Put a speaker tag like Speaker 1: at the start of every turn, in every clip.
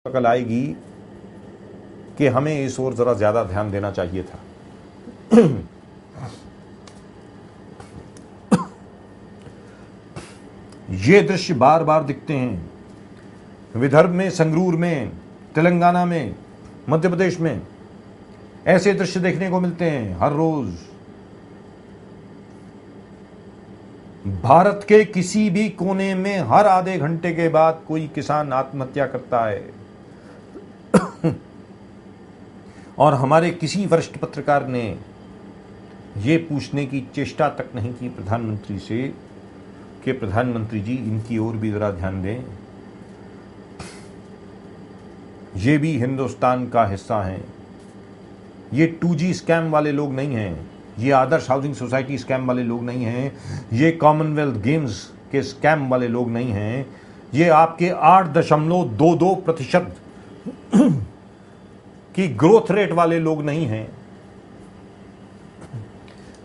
Speaker 1: अकल आएगी कि हमें इस ओर जरा ज्यादा ध्यान देना चाहिए था। ये दृश्य बार बार दिखते हैं विदर्भ में, संगरूर में, तेलंगाना में, मध्य प्रदेश में। ऐसे दृश्य देखने को मिलते हैं हर रोज। भारत के किसी भी कोने में हर आधे घंटे के बाद कोई किसान आत्महत्या करता है। और हमारे किसी वरिष्ठ पत्रकार ने यह पूछने की चेष्टा तक नहीं की प्रधानमंत्री से कि प्रधानमंत्री जी इनकी ओर भी जरा ध्यान दें। ये भी हिंदुस्तान का हिस्सा हैं। ये 2G स्कैम वाले लोग नहीं हैं। ये आदर्श हाउसिंग सोसाइटी स्कैम वाले लोग नहीं हैं। ये कॉमनवेल्थ गेम्स के स्कैम वाले लोग नहीं हैं। ये आपके 8.22% की ग्रोथ रेट वाले लोग नहीं हैं।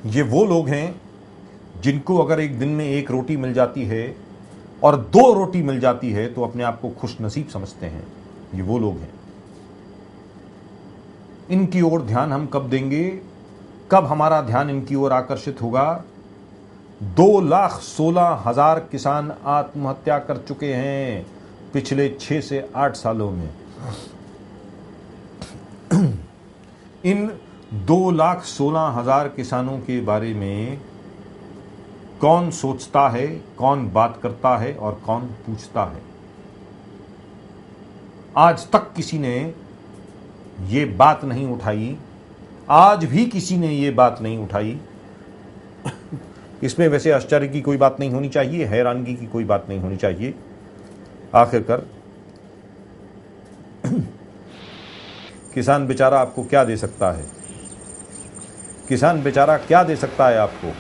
Speaker 1: ये वो लोग हैं जिनको अगर एक दिन में 1 रोटी मिल जाती है और 2 रोटी मिल जाती है तो अपने आप को खुश नसीब समझते हैं। ये वो लोग हैं। इनकी ओर ध्यान हम कब देंगे? कब हमारा ध्यान इनकी ओर आकर्षित होगा? 2,16,000 किसान आत्महत्या कर चुके हैं पिछले 6 से 8 सालों में। इन 2,16,000 किसानों के बारे में कौन सोचता है, कौन बात करता है और कौन पूछता है? आज तक किसी ने ये बात नहीं उठाई। आज भी किसी ने ये बात नहीं उठाई। इसमें वैसे आश्चर्य की कोई बात नहीं होनी चाहिए, हैरानगी की कोई बात नहीं होनी चाहिए। आखिरकार किसान बेचारा आपको क्या दे सकता है? किसान बेचारा क्या दे सकता है आपको?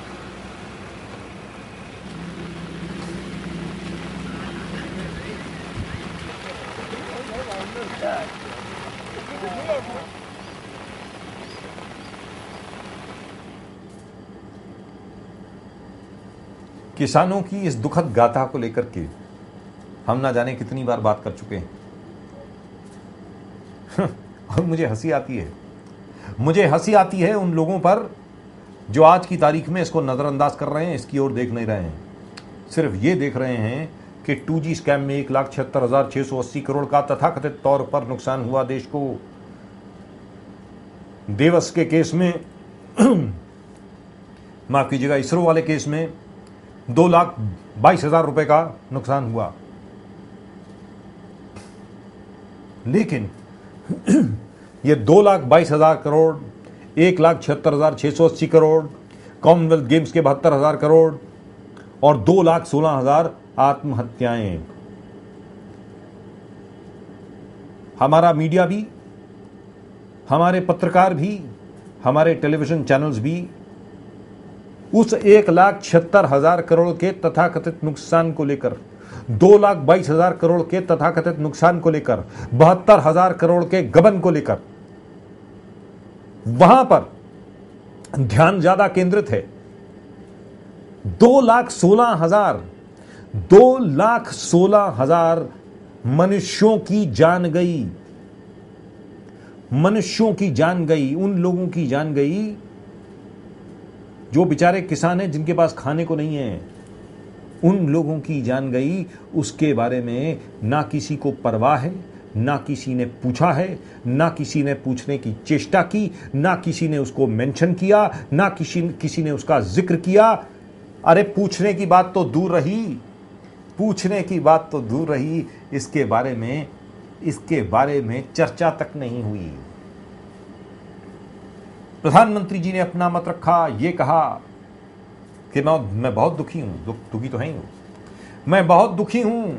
Speaker 1: किसानों की इस दुखद गाथा को लेकर के हम ना जाने कितनी बार बात कर चुके हैं। और मुझे हंसी आती है। मुझे हंसी आती है उन लोगों पर जो आज की तारीख में इसको नजरअंदाज कर रहे हैं, इसकी ओर देख नहीं रहे हैं। सिर्फ ये देख रहे हैं कि 2G स्कैम में 1,76,680 करोड़ का तथाकथित तौर पर नुकसान हुआ देश को। देवस के केस में माफ कीजिएगा, इसरो वाले केस में 2,22,000 रुपए का नुकसान हुआ। लेकिन ये 2,22,000 करोड़, 1,76,680 करोड़, कॉमनवेल्थ गेम्स के 72,000 करोड़ और 2,16,000 आत्महत्याएं। हमारा मीडिया भी, हमारे पत्रकार भी, हमारे टेलीविजन चैनल्स भी उस 1,76,000 करोड़ के तथाकथित नुकसान को लेकर, 2,22,000 करोड़ के तथाकथित नुकसान को लेकर, 72,000 करोड़ के गबन को लेकर वहां पर ध्यान ज्यादा केंद्रित है। 2,16,000 मनुष्यों की जान गई। मनुष्यों की जान गई। उन लोगों की जान गई जो बेचारे किसान हैं, जिनके पास खाने को नहीं है। उन लोगों की जान गई। उसके बारे में ना किसी को परवाह है, ना किसी ने पूछा है, ना किसी ने पूछने की चेष्टा की, ना किसी ने उसको मेंशन किया, ना किसी ने उसका जिक्र किया। अरे पूछने की बात तो दूर रही, पूछने की बात तो दूर रही, इसके बारे में चर्चा तक नहीं हुई। प्रधानमंत्री जी ने अपना मत रखा, ये कहा कि मैं बहुत दुखी हूं। दुखी तो है ही हूं, मैं बहुत दुखी हूं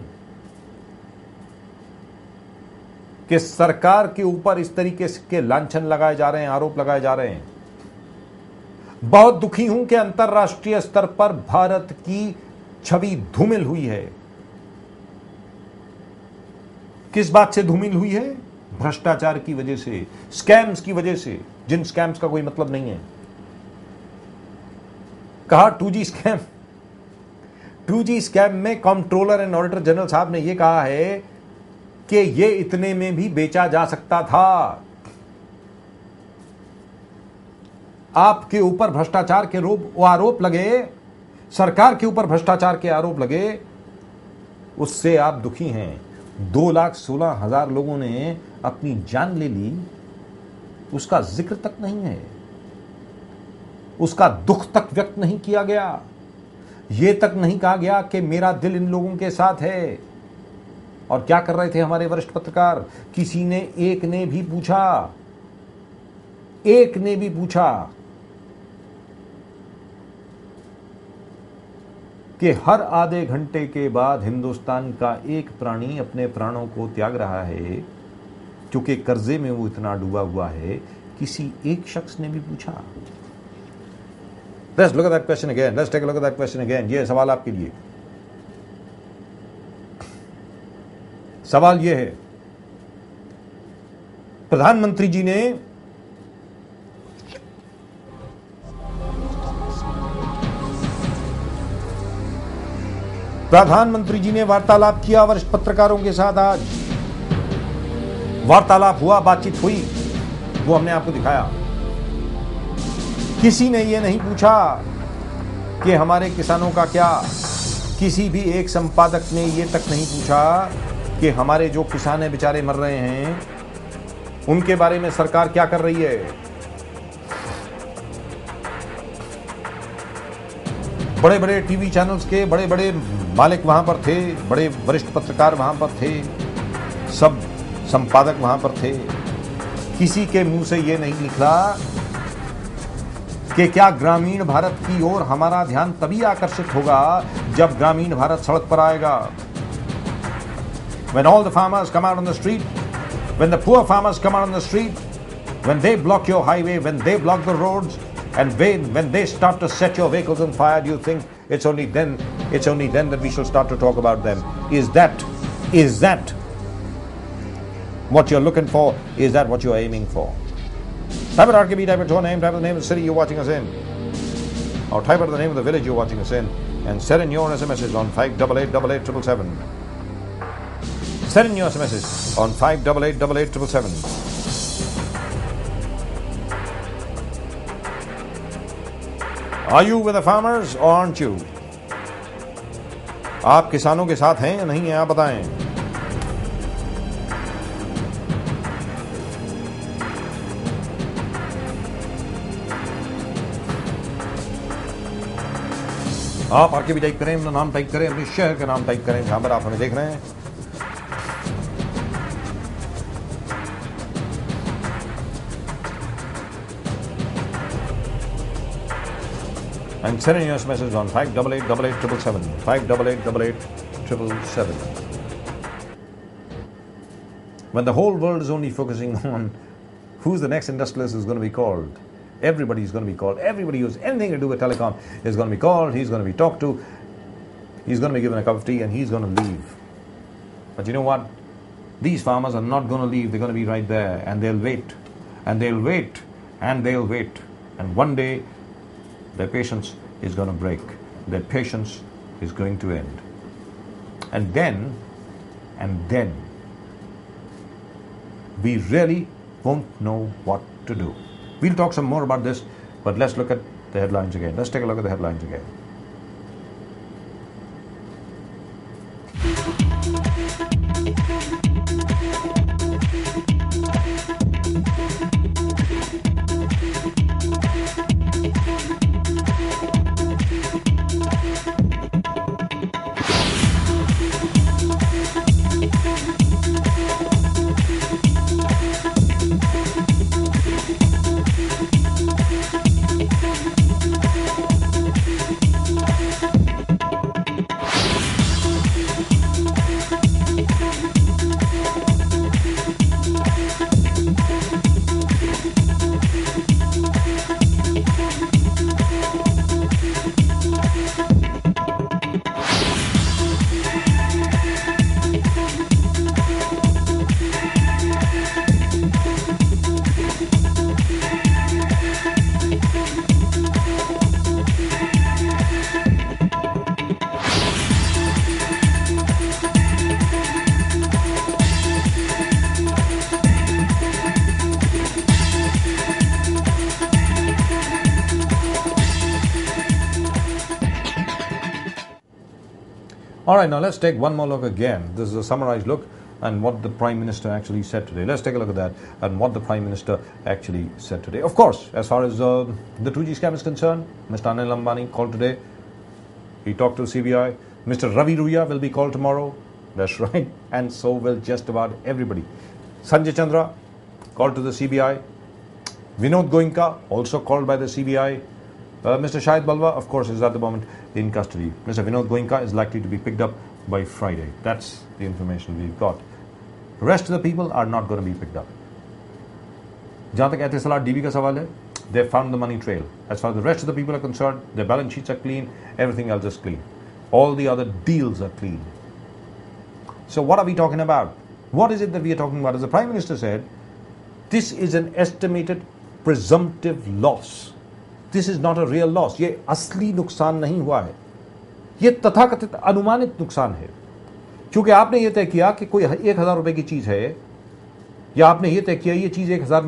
Speaker 1: कि सरकार के ऊपर इस तरीके के लांछन लगाए जा रहे हैं, आरोप लगाए जा रहे हैं। बहुत दुखी हूं कि अंतर्राष्ट्रीय स्तर पर भारत की छवि धूमिल हुई है। किस बात से धूमिल हुई है? भ्रष्टाचार की वजह से, स्कैम्स की वजह से, जिन स्कैम्स का कोई मतलब नहीं है। कहा 2G स्कैम। 2G स्कैम में कंट्रोलर एंड ऑडिटर जनरल साहब ने यह कहा है कि ये इतने में भी बेचा जा सकता था। आपके ऊपर भ्रष्टाचार के आरोप लगे, सरकार के ऊपर भ्रष्टाचार के आरोप लगे, उससे आप दुखी हैं। 2,16,000 लोगों ने अपनी जान ले ली, उसका जिक्र तक नहीं है, उसका दुख तक व्यक्त नहीं किया गया। यह तक नहीं कहा गया कि मेरा दिल इन लोगों के साथ है। और क्या कर रहे थे हमारे वरिष्ठ पत्रकार? किसी ने एक ने भी पूछा कि हर आधे घंटे के बाद हिंदुस्तान का एक प्राणी अपने प्राणों को त्याग रहा है क्योंकि कर्जे में वो इतना डूबा हुआ है? किसी एक शख्स ने भी पूछा? Let's look at that question again. Let's take a look at that question again. ये सवाल आपके लिए। सवाल ये है, प्रधानमंत्री जी ने वार्तालाप किया वरिष्ठ पत्रकारों के साथ। आज वार्तालाप हुआ, बातचीत हुई, वो हमने आपको दिखाया। किसी ने ये नहीं पूछा कि हमारे किसानों का क्या। किसी भी एक संपादक ने ये तक नहीं पूछा कि हमारे जो किसान हैं बेचारे मर रहे हैं, उनके बारे में सरकार क्या कर रही है। बड़े बड़े टीवी चैनल्स के बड़े बड़े मालिक वहां पर थे, बड़े वरिष्ठ पत्रकार वहां पर थे, सब संपादक वहां पर थे। किसी के मुंह से यह नहीं निकला कि क्या ग्रामीण भारत की ओर हमारा ध्यान तभी आकर्षित होगा जब ग्रामीण भारत सड़क पर आएगा। When all the farmers come out on the street, when the poor farmers come out on the street, when they block your highway, when they block the roads, and when they start to set your vehicles on fire, do you think it's only then that we shall start to talk about them? Is that what you're looking for? Is that what you're aiming for? Type out RKB, type out your name, type out the name of the city you're watching us in, or type out the name of the village you're watching us in, and send in your SMSs on 5888877. Send in your SMSs on 5888877. Are you with the farmers or aren't you? आप किसानों के साथ हैं या नहीं हैं, आप बताएं। आप आके भी टाइप करें, अपना नाम टाइप करें, अपने शहर का नाम टाइप करें जहां पर आप हमें देख रहे हैं। And send in your message on 5888877. 5888877. When the whole world is only focusing on who's the next industrialist who's going to be called, everybody is going to be called. Everybody who's anything to do with telecom is going to be called. He's going to be talked to. He's going to be given a cup of tea and he's going to leave. But you know what? These farmers are not going to leave. They're going to be right there and they'll wait. And they'll wait. And they'll wait. And one day their patience is going to break. Their patience is going to end. And then, we really won't know what to do. We'll talk some more about this, but let's look at the headlines again. Let's take a look at the headlines again. All right, now let's take one more look again. This is a summarized look and what the Prime Minister actually said today. Let's take a look at that and what the Prime Minister actually said today. Of course, as far as the 2G scam is concerned, Mr. Anil Ambani called today. He talked to CBI. Mr. Ravi Ruia will be called tomorrow. That's right. And so will just about everybody. Sanjay Chandra called to the CBI. Vinod Goenka also called by the CBI. Mr. Shahid Balwa, of course, is at the moment in custody. Mr. Vinod Goenka is likely to be picked up by Friday. That's the information we've got. The rest of the people are not going to be picked up. Jahan tak Etisalat DB ka sawal hai, they found the money trail. As far as the rest of the people are concerned, their balance sheets are clean, everything else is clean. All the other deals are clean. So what are we talking about? What is it that we are talking about? As the Prime Minister said, this is an estimated presumptive loss. This is not a real loss. ये असली नुकसान नहीं हुआ है. ये तथाकथित अनुमानित नुकसान है. क्योंकि आपने ये तय किया कि कोई 1,000 रुपए की चीज है, या आपने ये तय किया ये चीज 1,000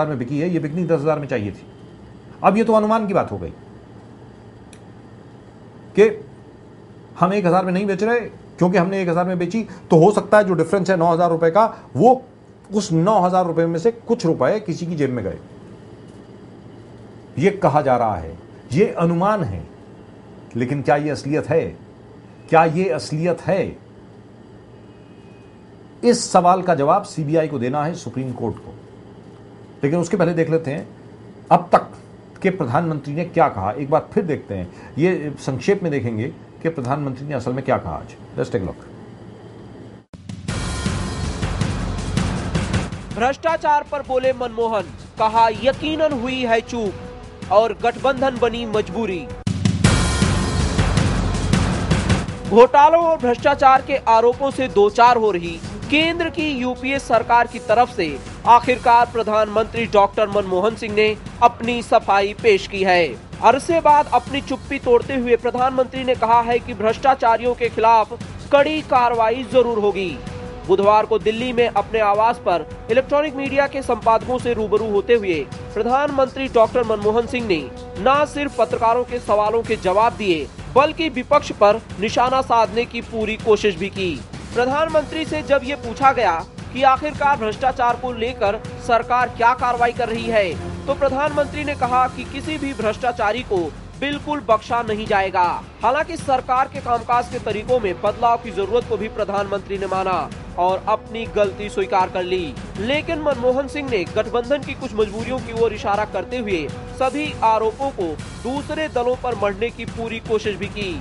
Speaker 1: में बिकी है, ये बिकनी 10,000 में चाहिए थी. अब ये तो अनुमान की बात हो गई कि हम 1,000 में नहीं बेच रहे, क्योंकि हमने 1,000 में बेची तो हो सकता है जो डिफरेंस है 9,000 रुपए का, वो उस 9,000 रुपए में से कुछ रुपए किसी की जेब में गए. ये कहा जा रहा है, ये अनुमान है, लेकिन क्या ये असलियत है? क्या ये असलियत है? इस सवाल का जवाब सीबीआई को देना है, सुप्रीम कोर्ट को. लेकिन उसके पहले देख लेते हैं अब तक के प्रधानमंत्री ने क्या कहा. एक बार फिर देखते हैं, ये संक्षेप में देखेंगे कि प्रधानमंत्री ने असल में क्या कहा आज. Let's take a look.
Speaker 2: भ्रष्टाचार पर बोले मनमोहन, कहा यकीनन हुई है चूक और गठबंधन बनी मजबूरी. घोटालों और भ्रष्टाचार के आरोपों से दो चार हो रही केंद्र की यूपीए सरकार की तरफ से आखिरकार प्रधानमंत्री डॉक्टर मनमोहन सिंह ने अपनी सफाई पेश की है. अरसे बाद अपनी चुप्पी तोड़ते हुए प्रधानमंत्री ने कहा है कि भ्रष्टाचारियों के खिलाफ कड़ी कार्रवाई जरूर होगी. बुधवार को दिल्ली में अपने आवास पर इलेक्ट्रॉनिक मीडिया के संपादकों से रूबरू होते हुए प्रधानमंत्री डॉक्टर मनमोहन सिंह ने न सिर्फ पत्रकारों के सवालों के जवाब दिए, बल्कि विपक्ष पर निशाना साधने की पूरी कोशिश भी की. प्रधानमंत्री से जब ये पूछा गया कि आखिरकार भ्रष्टाचार को लेकर सरकार क्या कार्रवाई कर रही है, तो प्रधानमंत्री ने कहा कि किसी भी भ्रष्टाचारी को बिल्कुल बख्शा नहीं जाएगा. हालांकि सरकार के कामकाज के तरीकों में बदलाव की जरूरत को भी प्रधानमंत्री ने माना और अपनी गलती स्वीकार कर ली. लेकिन मनमोहन सिंह ने गठबंधन की कुछ मजबूरियों की ओर इशारा करते हुए सभी आरोपों को दूसरे दलों पर मढ़ने की पूरी कोशिश भी की.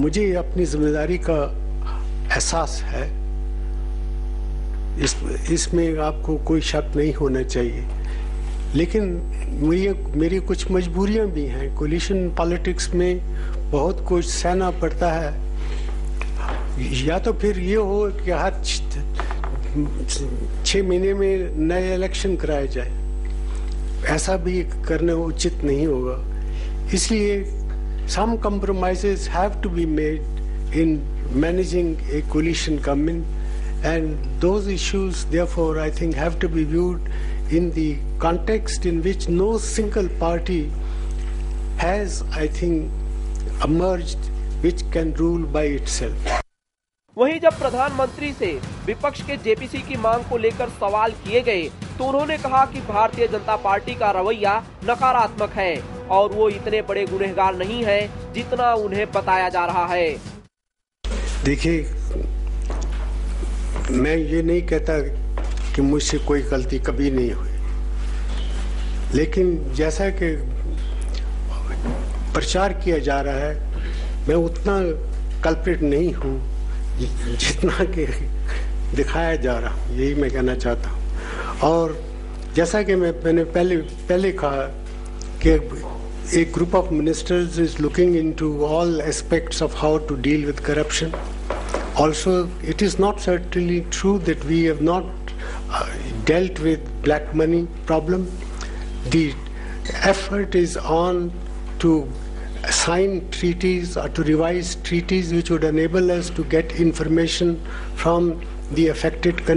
Speaker 3: मुझे अपनी जिम्मेदारी का एहसास है, इसमें आपको कोई शक नहीं होना चाहिए. लेकिन मेरी कुछ मजबूरियां भी हैं. कोलिशन पॉलिटिक्स में बहुत कुछ सहना पड़ता है. या तो फिर ये हो कि हर 6 महीने में नए इलेक्शन कराए जाए, ऐसा भी करना उचित नहीं होगा. इसलिए some compromises have to be made in managing a coalition government, and those issues therefore I think have to be viewed in the context in which no single party has, I think, emerged which can rule by itself.
Speaker 2: वहीं जब प्रधानमंत्री से विपक्ष के JPC की मांग को लेकर सवाल किए गए तो उन्होंने कहा कि भारतीय जनता पार्टी का रवैया नकारात्मक है और वो इतने बड़े गुनहगार नहीं हैं जितना उन्हें बताया जा रहा है.
Speaker 3: देखिए, मैं ये नहीं कहता कि मुझसे कोई गलती कभी नहीं हुई, लेकिन जैसा कि प्रचार किया जा रहा है, मैं उतना कल्प्रिट नहीं हूँ जितना कि दिखाया जा रहा हूँ. यही मैं कहना चाहता हूँ. और जैसा कि मैंने पहले कहा कि a group of ministers is looking into all aspects of how to deal with corruption. Also, it is not certainly true that we have not dealt with black money problem. The effort is on to sign treaties or to revise treaties which would enable us to get information from the affected countries.